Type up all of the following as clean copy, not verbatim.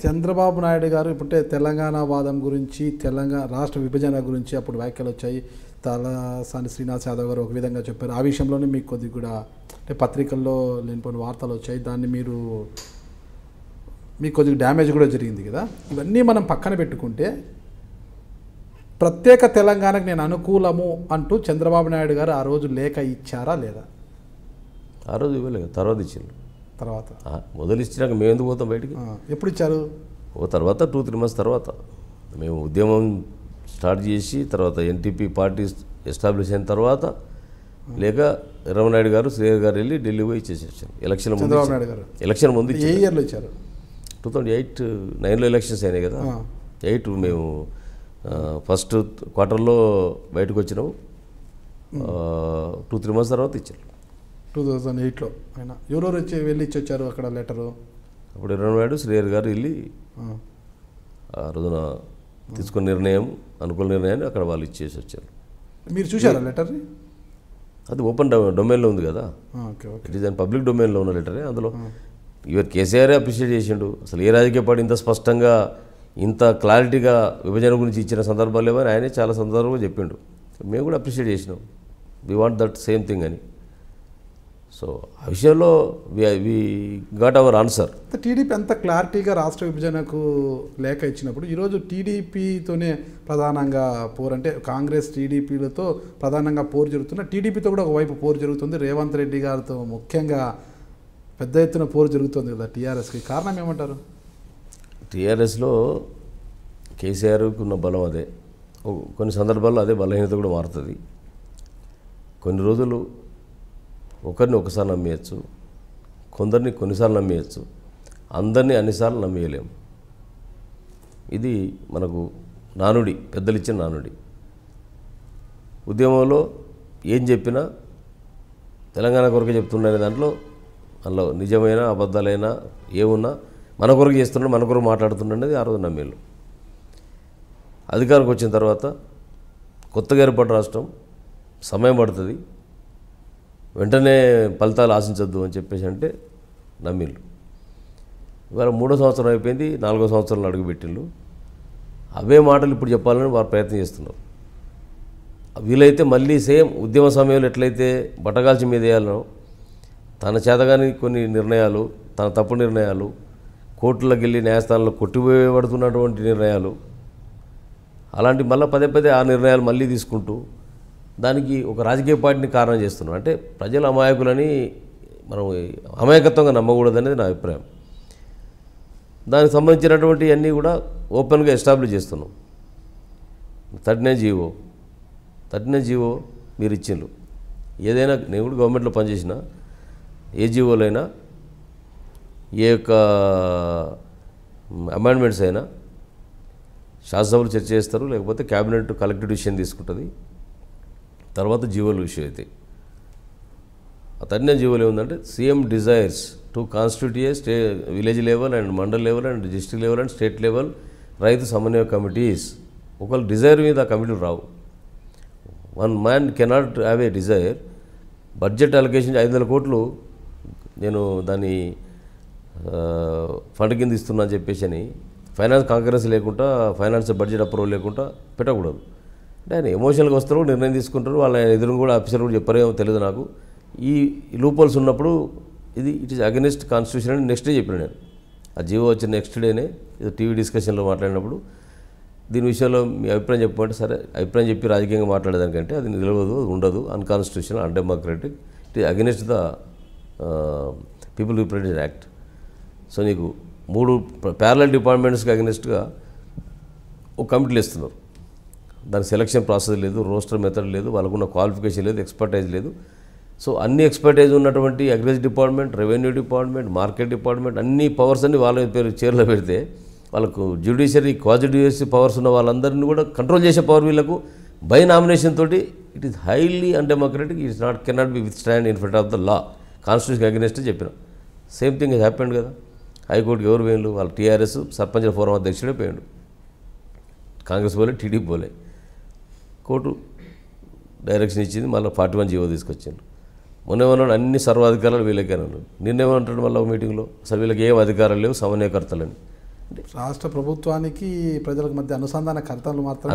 చంద్రబాబు నాయుడు గారు ఇప్పుడు తెలంగాణ వాదం గురించి, తెలంగాణ రాష్ట్ర విభజన గురించి అప్పుడు వ్యాఖ్యలు వచ్చాయి. తలసాని శ్రీనివాస్ యాదవ్ గారు ఒక విధంగా చెప్పారు. ఆ విషయంలోనే మీకు కొద్దిగా కూడా అంటే పత్రికల్లో లేనిపోయిన వార్తలు వచ్చాయి. దాన్ని మీకు కొద్దిగా డ్యామేజ్ కూడా జరిగింది కదా. ఇవన్నీ మనం పక్కన పెట్టుకుంటే ప్రత్యేక తెలంగాణకు నేను అనుకూలము అంటూ చంద్రబాబు నాయుడు గారు ఆ రోజు లేఖ ఇచ్చారా లేదా? ఆ రోజు ఇవ్వలేదు, తర్వాత ఇచ్చిండు. తర్వాత మొదలు ఇచ్చినాక మేము ఎందుకు పోతాం బయటికి? ఎప్పుడు ఇచ్చారు? ఓ తర్వాత 2-3 months తర్వాత మేము ఉద్యమం స్టార్ట్ చేసి తర్వాత ఎన్టీపీ పార్టీ ఎస్టాబ్లిష్ అయిన తర్వాత లేక రామనాయుడు గారు శ్రీహరి గారు వెళ్ళి ఢిల్లీ పోయి ఇచ్చేసి వచ్చారు. ఎలక్షన్ ముందు చంద్రబాబు నాయుడు గారు ఎలక్షన్ ముందు ఏ ఇయర్లో ఇచ్చారు? 2008-9లో ఎలక్షన్స్ అయినాయి కదా. 8 మేము ఫస్ట్ క్వార్టర్లో బయటకు వచ్చినాము. 2-3 months తర్వాత ఇచ్చారు. 2008లో ఆయన ఎవరెవరు వెళ్ళి ఇచ్చి వచ్చారు అక్కడ లెటరు? అప్పుడు రామనాయుడు శ్రీహరి గారు వెళ్ళి ఆ రోజున తీసుకున్న నిర్ణయం అనుకూల నిర్ణయాన్ని అక్కడ వాళ్ళు ఇచ్చేసి వచ్చారు. మీరు చూసారా లెటర్ని? అది ఓపెన్ డొమైన్లో ఉంది కదా. ఇట్ ఈస్ అండ్ పబ్లిక్ డొమైన్లో ఉన్న లెటరే. అందులో ఇవర్ కేసీఆర్ అప్రిషియేట్ చేసిండు. అసలు ఏ రాజకీయ పార్టీ ఇంత స్పష్టంగా ఇంత క్లారిటీగా విభజన గురించి ఇచ్చిన సందర్భాలు లేవని ఆయనే చాలా సందర్భంగా చెప్పిండు. మేము కూడా అప్రిషియేట్ చేసినాం. We want that same thing అని. సో ఆ విషయంలో we got our answer. TDP అంత క్లారిటీగా రాష్ట్ర విభజనకు లేఖ ఇచ్చినప్పుడు ఈరోజు టీడీపీతోనే ప్రధానంగా పోరు, అంటే కాంగ్రెస్ టీడీపీలతో ప్రధానంగా పోరు జరుగుతున్న, టీడీపీతో కూడా ఒకవైపు పోరు జరుగుతుంది. రేవంత్ రెడ్డి గారితో ముఖ్యంగా పెద్ద ఎత్తున పోరు జరుగుతుంది కదా టీఆర్ఎస్కి. కారణం ఏమంటారు? టీఆర్ఎస్లో కేసీఆర్కి ఉన్న బలం అదే. కొన్ని సందర్భాల్లో అదే బలహీనత కూడా మారుతుంది. కొన్ని రోజులు ఒకరిని ఒకసారి నమ్మేయచ్చు, కొందరిని కొన్నిసార్లు నమ్మేయచ్చు, అందరినీ అన్నిసార్లు నమ్మేయలేము. ఇది మనకు నానుడి, పెద్దలు ఇచ్చిన నానుడి. ఉద్యమంలో ఏం చెప్పినా తెలంగాణ కొరకే చెప్తుండే దాంట్లో అందులో నిజమైన అబద్ధాలైనా ఏమున్నా మన కొరకు చేస్తున్నాడు, మన కొరకు మాట్లాడుతుండేది ఆ రోజు నమ్మేళ్ళు. అధికారంకి వచ్చిన తర్వాత కొత్తగా ఏర్పడిన రాష్ట్రం, సమయం పడుతుంది, వెంటనే ఫలితాలు ఆశించద్దు అని చెప్పేసి అంటే నమ్మిళ్ళు. ఇవాళ 3వ సంవత్సరం అయిపోయింది, 4వ సంవత్సరంలో అడుగుపెట్టిళ్ళు. అవే మాటలు ఇప్పుడు చెప్పాలని వారు ప్రయత్నం చేస్తున్నారు. వీలైతే మళ్ళీ సేమ్ ఉద్యమ సమయంలో ఎట్లయితే బట్టగాల్చి మీద వేయాలనో తన చేతగాని కొన్ని నిర్ణయాలు, తన తప్పు నిర్ణయాలు, కోర్టులకు వెళ్ళి న్యాయస్థానంలో కొట్టివేయబడుతున్నటువంటి నిర్ణయాలు, అలాంటి మళ్ళీ పదే ఆ నిర్ణయాలు మళ్ళీ తీసుకుంటూ దానికి ఒక రాజకీయ పార్టీని కారణం చేస్తున్నాం. అంటే ప్రజల అమాయకులని మనం అమాయకత్వంగా నమ్మకూడదనేది నా అభిప్రాయం. దానికి సంబంధించినటువంటి అన్నీ కూడా ఓపెన్గా ఎస్టాబ్లిష్ చేస్తున్నాం. 39 జీవో మీరు ఇచ్చిండ్రు. ఏదైనా నేను కూడా గవర్నమెంట్లో పనిచేసిన ఏ జీవోలైనా ఏ యొక్క అమెండ్మెంట్స్ అయినా శాసనసభలు చర్చ చేస్తారు, లేకపోతే క్యాబినెట్ కలెక్టివ్ డిసిషన్ తీసుకుంటుంది. తర్వాత జీవోల విషయం అయితే ఆ 39 జీవోలు ఏముందంటే CM desires to constitute a village level and mandal level and district level and state level రైతు సమన్వయ కమిటీస్. ఒకళ్ళు డిజైర్ మీద ఆ కమిటీలు రావు. One man cannot have a desire. Budget allocation 500 కోట్లు నేను దాన్ని ఫండ్ కింద ఇస్తున్నా అని చెప్పేసి అని ఫైనాన్స్ కాంకరెన్స్ లేకుండా, ఫైనాన్స్ బడ్జెట్ అప్రూవల్ లేకుండా పెట్టకూడదు. అంటే ఆయన ఎమోషనల్గా వస్తారు, నిర్ణయం తీసుకుంటారు. వాళ్ళ ఎదురు కూడా ఆఫీసర్ కూడా చెప్పారేమో తెలియదు నాకు. ఈ లూపోల్స్ ఉన్నప్పుడు ఇట్ ఈస్ అగెనిస్ట్ కాన్స్టిట్యూషన్ అని నెక్స్ట్ డే చెప్పాను నేను. ఆ జీవో వచ్చిన నెక్స్ట్ డేనే ఇది టీవీ డిస్కషన్లో మాట్లాడినప్పుడు దీని విషయంలో మీ అభిప్రాయం చెప్పమంటే, సరే అభిప్రాయం చెప్పి రాజకీయంగా మాట్లాడేదానికంటే అది నిలవదు, ఉండదు, unconstitutional, undemocratic, it is against the people representative act. So నీకు 3 ప్యారలల్ డిపార్ట్మెంట్స్కి అగెనిస్ట్గా ఒక కమిటీలు ఇస్తున్నారు. దాని సెలక్షన్ ప్రాసెస్ లేదు, రోస్టర్ మెథడ్ లేదు, వాళ్ళకున్న క్వాలిఫికేషన్ లేదు, ఎక్స్పర్టైజ్ లేదు. సో అన్ని ఎక్స్పర్టైజ్ ఉన్నటువంటి agriculture department, revenue department, market department అన్ని పవర్స్ అన్ని వాళ్ళ పేరు చైర్లో పెడితే వాళ్ళకు జ్యుడిషియరీ, క్వాజి జ్యుడిషియరీ పవర్స్ ఉన్న వాళ్ళందరినీ కూడా కంట్రోల్ చేసే పవర్ వీళ్ళకు బై నామినేషన్ తోటి. It is highly undemocratic. It's cannot be with stand in front of the law. Constitution against చెప్పిన. సేమ్ థింగ్ హ్యాపెండ్ కదా. హైకోర్టుకి ఎవరు పోయిండు? వాళ్ళ టీఆర్ఎస్ సర్పంచ్ల ఫోరం అధ్యక్షుడే పోయిండు. కాంగ్రెస్ పోలే, టీడీపీ పోలే. కోర్టు డైరెక్షన్ ఇచ్చింది, మళ్ళీ 41 జీవో తీసుకొచ్చిండు. మొన్నేమన్నాడు అన్ని సర్వాధికారాలు వీళ్ళకేనాడు. నిన్నేమంటాడు మళ్ళీ ఒక మీటింగ్లో అసలు వీళ్ళకి ఏం అధికారాలు లేవు, సమన్వయకర్తలని. రాష్ట్ర ప్రభుత్వానికి ప్రజలకు మధ్య అనుసంధానకర్తలు మాత్రం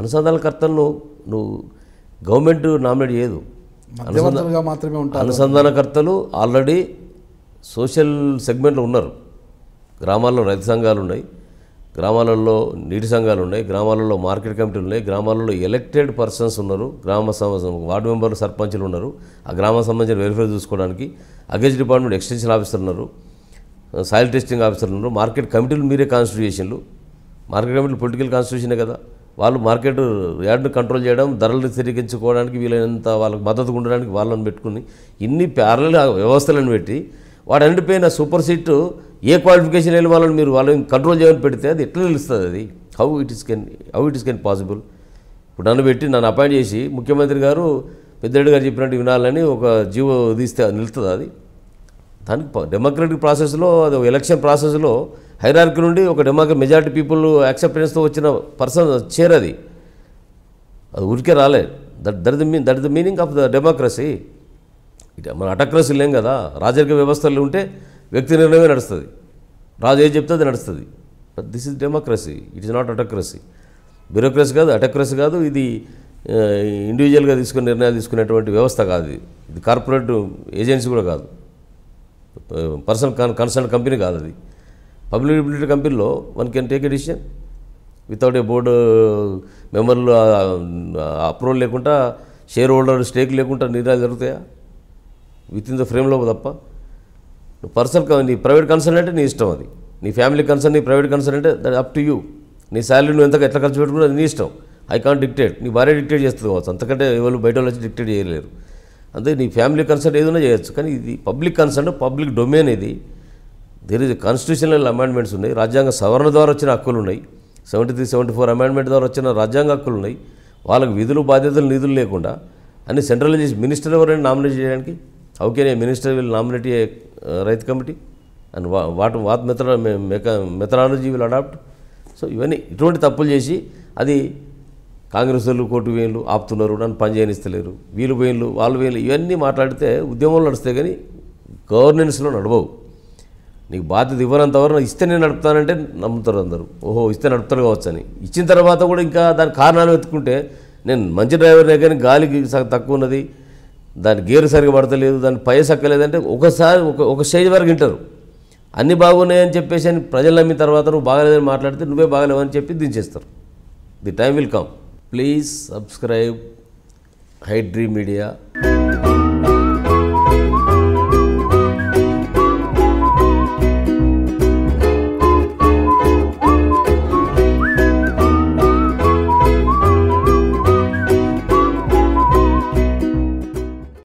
అనుసంధానకర్తలను నువ్వు గవర్నమెంట్ నామినేట్ చేయదు. మధ్యవర్తులుగా మాత్రమే ఉంటారు. అనుసంధానకర్తలు ఆల్రెడీ సోషల్ సెగ్మెంట్లో ఉన్నారు. గ్రామాల్లో రైతు సంఘాలు ఉన్నాయి, గ్రామాలలో నీటి సంఘాలు ఉన్నాయి, గ్రామాలలో మార్కెట్ కమిటీలు ఉన్నాయి, గ్రామాలలో ఎలక్టెడ్ పర్సన్స్ ఉన్నారు, వార్డు మెంబర్లు, సర్పంచులు ఉన్నారు. ఆ గ్రామానికి సంబంధించిన వెల్ఫేర్ చూసుకోవడానికి అగ్రికల్చర్ డిపార్ట్మెంట్ ఎక్స్టెన్షన్ ఆఫీసర్ ఉన్నారు, సాయిల్ టెస్టింగ్ ఆఫీసర్లు ఉన్నారు. మార్కెట్ కమిటీలు మీరే కాన్స్టిట్యూషన్లు. మార్కెట్ కమిటీలు పొలిటికల్ కాన్స్టిట్యూషనే కదా. వాళ్ళు మార్కెట్ యార్డ్ను కంట్రోల్ చేయడం, ధరలు స్థిరీకరించుకోవడానికి వీలైనంత వాళ్ళకి మద్దతుగా ఉండడానికి వాళ్ళని పెట్టుకుని ఇన్ని ప్యారలల్ వ్యవస్థలను పెట్టి వాటన్నిటిపైన సూపర్ సీట్ ఏ క్వాలిఫికేషన్ వెళ్ళి వాళ్ళని కంట్రోల్ చేయమని పెడితే అది ఎట్లా నిలుస్తుంది? అది how it is can possible? ఇప్పుడు నన్ను పెట్టి నన్ను అపాయింట్ చేసి ముఖ్యమంత్రి గారు పెద్దరెడ్డి గారు చెప్పినట్టు వినాలని ఒక జీవో తీస్తే నిలుస్తుంది? అది దానికి డెమోక్రటిక్ ప్రాసెస్లో, అది ఎలక్షన్ ప్రాసెస్లో హైరార్కీ నుండి ఒక మెజారిటీ పీపుల్ యాక్సెప్టెన్స్తో వచ్చిన పర్సన్ చేరది. అది ఊరికే రాలే. That is the meaning of the democracy. మన అటోక్రసీ లేం కదా. రాజకీయ వ్యవస్థలు ఉంటే వ్యక్తి నిర్ణయమే నడుస్తుంది, రాజు ఏం చెప్తే అది నడుస్తుంది. But this is democracy, it is not autocracy. Bureaucracy కాదు, అటోక్రసీ కాదు. ఇది ఇండివిజువల్గా తీసుకునే నిర్ణయాలు తీసుకునేటువంటి వ్యవస్థ కాదు. ఇది కార్పొరేట్ ఏజెన్సీ కూడా కాదు, పర్సనల్ కన్సర్న్ కంపెనీ కాదు. అది పబ్లిక్ లిమిటెడ్ కంపెనీలో one can take a decision without a board మెంబర్లు అప్రూవల్ లేకుండా, షేర్ హోల్డర్ స్టేక్ లేకుండా నిర్ణయాలు జరుగుతాయా? విత్ ఇన్ ద ఫ్రేమ్లో తప్ప. నీ ప్రైవేట్ కన్సర్న్ అంటే నీ ఇష్టం. అది నీ ఫ్యామిలీ కన్సర్న్, నీ ప్రైవేట్ కన్సర్న్ అంటే దట్ అప్ టు యూ. నీ శాలరీ నువ్వు ఎట్లా ఖర్చు పెట్టుకున్నా అది నీ ఇష్టం. I can't dictate. నీ భార్య డిక్టేట్ చేస్తుంది కావచ్చు, అంతకంటే ఎవరు బయట వాళ్ళు వచ్చి డిక్టేట్ చేయలేరు. అంతే నీ ఫ్యామిలీ కన్సర్న్ ఏదైనా చేయొచ్చు. కానీ ఇది పబ్లిక్ కన్సర్న్, పబ్లిక్ డొమైన్. ఇది దేర్ ఇస్ కాన్స్టిట్యూషనల్ అమెండ్మెంట్స్ ఉన్నాయి, రాజ్యాంగ సవరణ ద్వారా వచ్చిన హక్కులు ఉన్నాయి, 73, 74 అమెండ్మెంట్ ద్వారా వచ్చిన రాజ్యాంగ హక్కులు ఉన్నాయి. వాళ్ళకి విధులు, బాధ్యతలు, నిధులు లేకుండా అన్ని సెంట్రలైజ్ మినిస్టర్ ఎవరైనా నామినేట్ చేయడానికి? How can a minister will nominate a rythu committee and what methodology will adopt? So ఇవన్నీ ఇటువంటి తప్పులు చేసి అది కాంగ్రెస్ వాళ్ళు కోర్టు వేయంలు ఆపుతున్నారు, నన్ను పని చేయనిస్తలేరు, వీళ్ళు వేయంలు వాళ్ళు వేయంలు, ఇవన్నీ మాట్లాడితే ఉద్యమంలో నడుస్తాయి కానీ గవర్నెన్స్లో నడవవు. నీకు బాధ్యత ఇవ్వనంతవరకు ఇస్తే నేను నడుపుతానంటే నమ్ముతారు అందరూ. ఓహో ఇస్తే నడుపుతారు కావచ్చు అని. ఇచ్చిన తర్వాత కూడా ఇంకా దాని కారణాలు వెతుక్కుంటే, నేను మంచి డ్రైవర్నే కానీ గాలికి తక్కువ ఉన్నది, దాని గేరు సరిగా పడతలేదు, దాని పై సక్కలేదంటే ఒకసారి ఒక స్టేజ్ వరకు వింటారు. అన్నీ బాగున్నాయని చెప్పేసి అని ప్రజలు నమ్మిన తర్వాత నువ్వు బాగలేదని మాట్లాడితే నువ్వే బాగలేవని చెప్పి దించేస్తారు. The time will come. Please subscribe హైడ్రీ మీడియా.